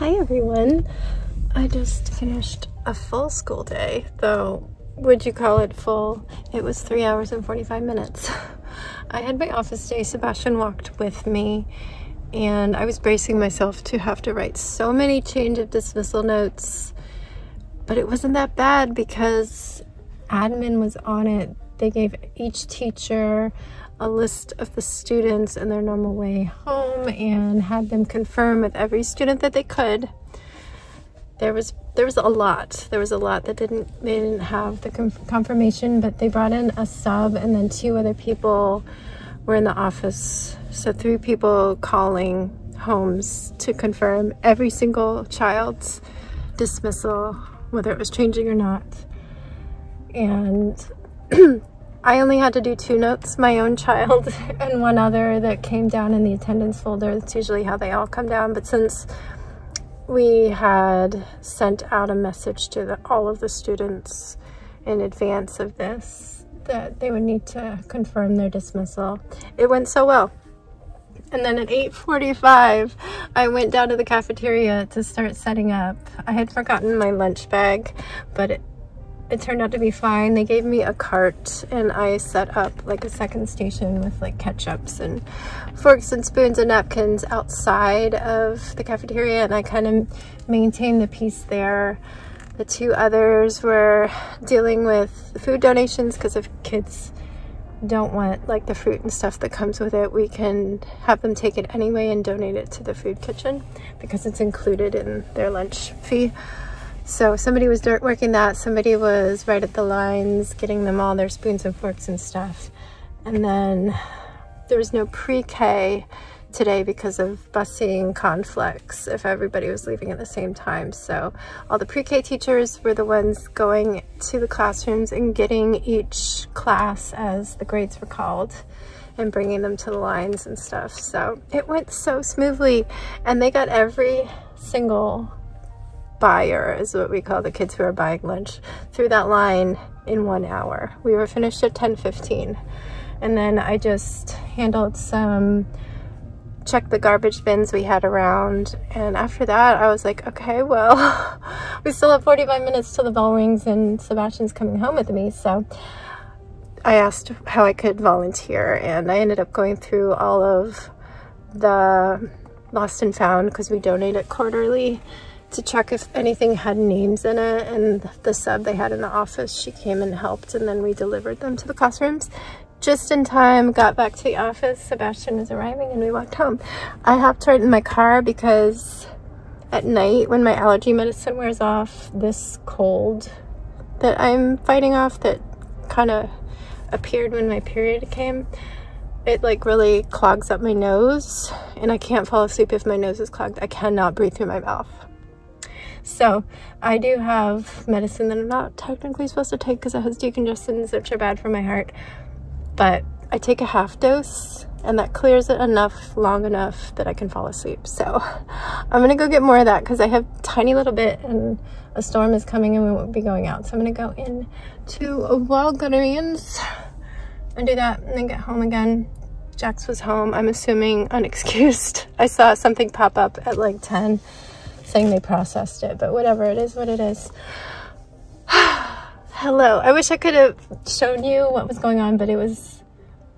Hi everyone. I just finished a full school day, though would you call it full? It was 3 hours and 45 minutes. I had my office day. Sebastian walked with me and I was bracing myself to have to write so many change of dismissal notes, but it wasn't that bad because admin was on it. They gave each teacher a list of the students and their normal way home and had them confirm with every student that they could. There was a lot. There was a lot that they didn't have the confirmation, but they brought in a sub and then 2 other people were in the office. So 3 people calling homes to confirm every single child's dismissal, whether it was changing or not. And I only had to do 2 notes, my own child and 1 other that came down in the attendance folder. That's usually how they all come down. But since we had sent out a message to all of the students in advance of this, that they would need to confirm their dismissal, it went so well. And then at 8:45, I went down to the cafeteria to start setting up. I had forgotten my lunch bag, but it turned out to be fine. They gave me a cart and I set up like a second station with like ketchups and forks and spoons and napkins outside of the cafeteria, and I kind of maintained the peace there. The 2 others were dealing with food donations because if kids don't want like the fruit and stuff that comes with it, we can have them take it anyway and donate it to the food kitchen because it's included in their lunch fee. So somebody was working that, somebody was right at the lines, getting them all their spoons and forks and stuff. And then there was no pre-K today because of busing conflicts if everybody was leaving at the same time. So all the pre-K teachers were the ones going to the classrooms and getting each class, as the grades were called, and bringing them to the lines and stuff. So it went so smoothly, and they got every single buyer, is what we call the kids who are buying lunch, through that line in 1 hour. We were finished at 10:15, and then I just handled checked the garbage bins we had around, and after that I was like, okay, well, we still have 45 minutes till the bell rings and Sebastian's coming home with me. So I asked how I could volunteer, and I ended up going through all of the lost and found because we donate it quarterly, to check if anything had names in it. And the sub they had in the office, she came and helped, and then we delivered them to the classrooms just in time. Got back to the office, Sebastian was arriving, and we walked home. I hopped right in my car because at night when my allergy medicine wears off, this cold that I'm fighting off that kind of appeared when my period came, it like really clogs up my nose, and I can't fall asleep if my nose is clogged. I cannot breathe through my mouth. So I do have medicine that I'm not technically supposed to take because it has decongestants, which are bad for my heart, but I take a half dose and that clears it enough, long enough that I can fall asleep. So I'm gonna go get more of that because I have a tiny little bit and a storm is coming and we won't be going out. So I'm gonna go in to a Walgreens and do that and then get home again. Jax was home, I'm assuming unexcused. I saw something pop up at like 10 saying they processed it, but whatever, it is what it is. Hello. I wish I could have shown you what was going on, but it was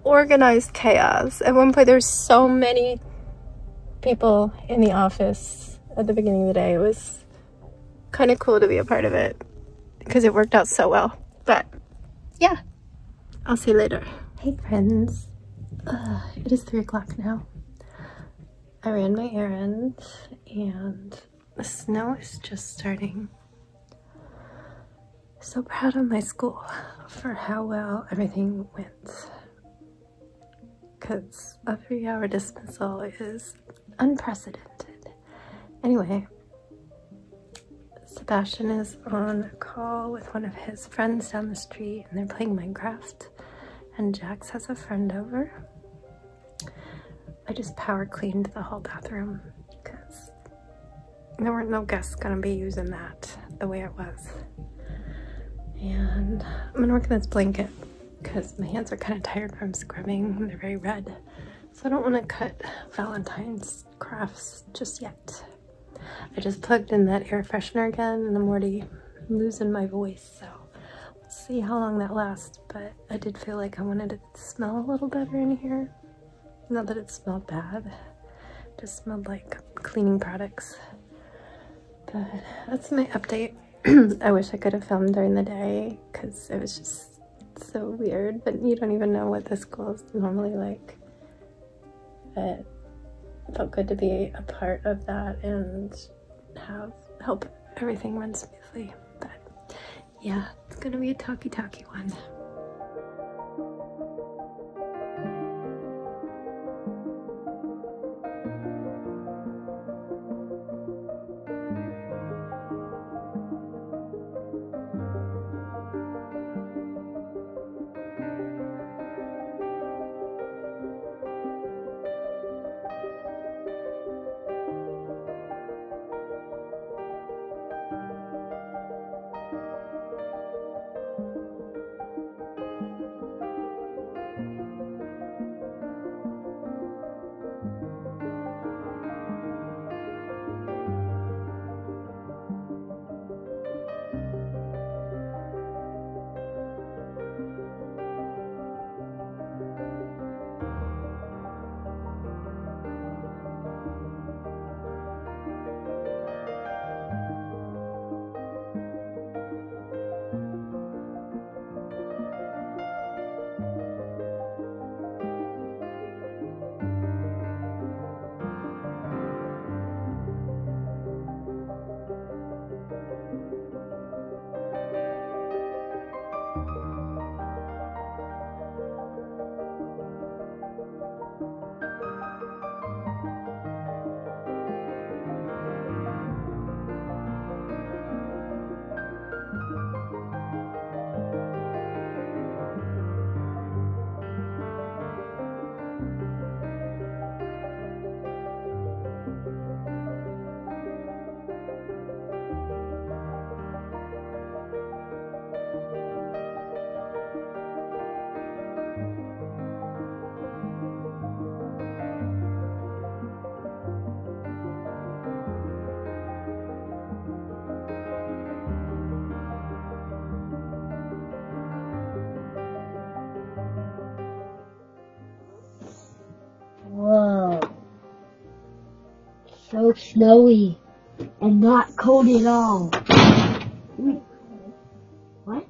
organized chaos. At one point there were so many people in the office at the beginning of the day. It was kind of cool to be a part of it because it worked out so well. But yeah, I'll see you later. Hey friends, it is 3 o'clock now. I ran my errand and the snow is just starting. So proud of my school for how well everything went, because a 3-hour dismissal is unprecedented. Anyway, Sebastian is on a call with one of his friends down the street and they're playing Minecraft, and Jax has a friend over. I just power cleaned the whole bathroom because there weren't no guests gonna be using that the way it was. And I'm gonna work on this blanket because my hands are kind of tired from scrubbing. They're very red. So I don't want to cut Valentine's crafts just yet. I just plugged in that air freshener again and I'm already losing my voice, so let's see how long that lasts. But I did feel like I wanted it to smell a little better in here. Not that it smelled bad, it just smelled like cleaning products. But that's my update. I wish I could have filmed during the day because it was just so weird, but you don't even know what the school is normally like. But it felt good to be a part of that and help everything run smoothly. But yeah, it's gonna be a talky one. Whoa. So snowy and not cold at all. What?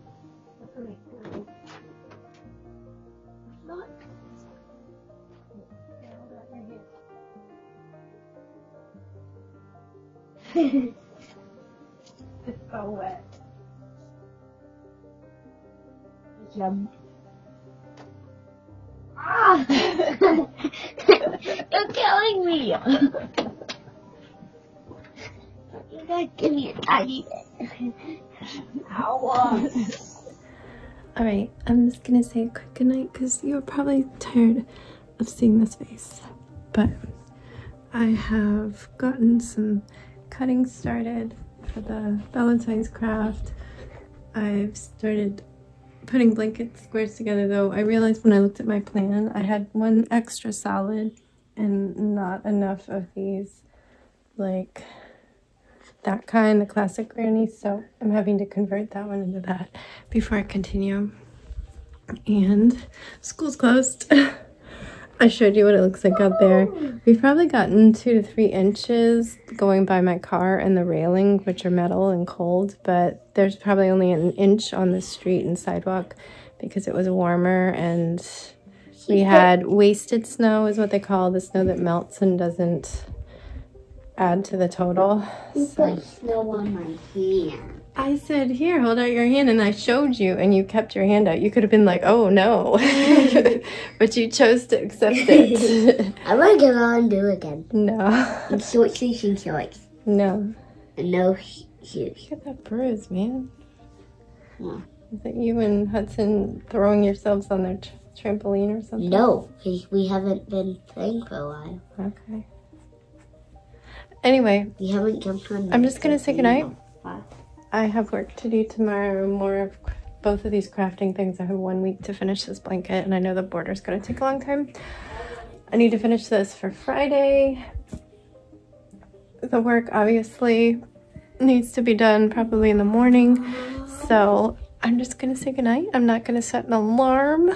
It's so wet. Yum. Ah! You're killing me! You gotta give me a tiny bit. Ow! Alright, I'm just gonna say a quick goodnight because you're probably tired of seeing this face. But I have gotten some cutting started for the Valentine's craft. I've started putting blanket squares together, though I realized when I looked at my plan I had one extra solid and not enough of these, like that kind, the classic granny, so I'm having to convert that one into that before I continue. And school's closed. I showed you what it looks like out there. We've probably gotten 2 to 3 inches going by my car and the railing, which are metal and cold, but there's probably only an inch on the street and sidewalk because it was warmer, and we had wasted snow is what they call the snow that melts and doesn't add to the total. You put snow on my hand. I said, here, hold out your hand, and I showed you, and you kept your hand out. You could have been like, oh, no. But you chose to accept it. I want to get on and do it again. No. And short shoes and shorts. No. And no shoes. Look at that bruise, man. Yeah. Is it you and Hudson throwing yourselves on their trampoline or something? No, because we haven't been playing for a while. Okay. Anyway, We haven't jumped on. I'm just going to say goodnight. Bye. I have work to do tomorrow, more of both of these crafting things. I have 1 week to finish this blanket, and I know the border's going to take a long time. I need to finish this for Friday. the work obviously needs to be done probably in the morning. So I'm just gonna say goodnight. I'm not gonna set an alarm.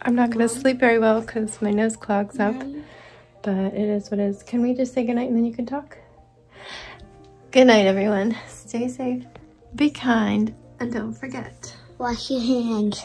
I'm not gonna sleep very well because my nose clogs up. But it is what it is. Can we just say goodnight and then you can talk? Good night, everyone. Stay safe, be kind, and don't forget. Wash your hands.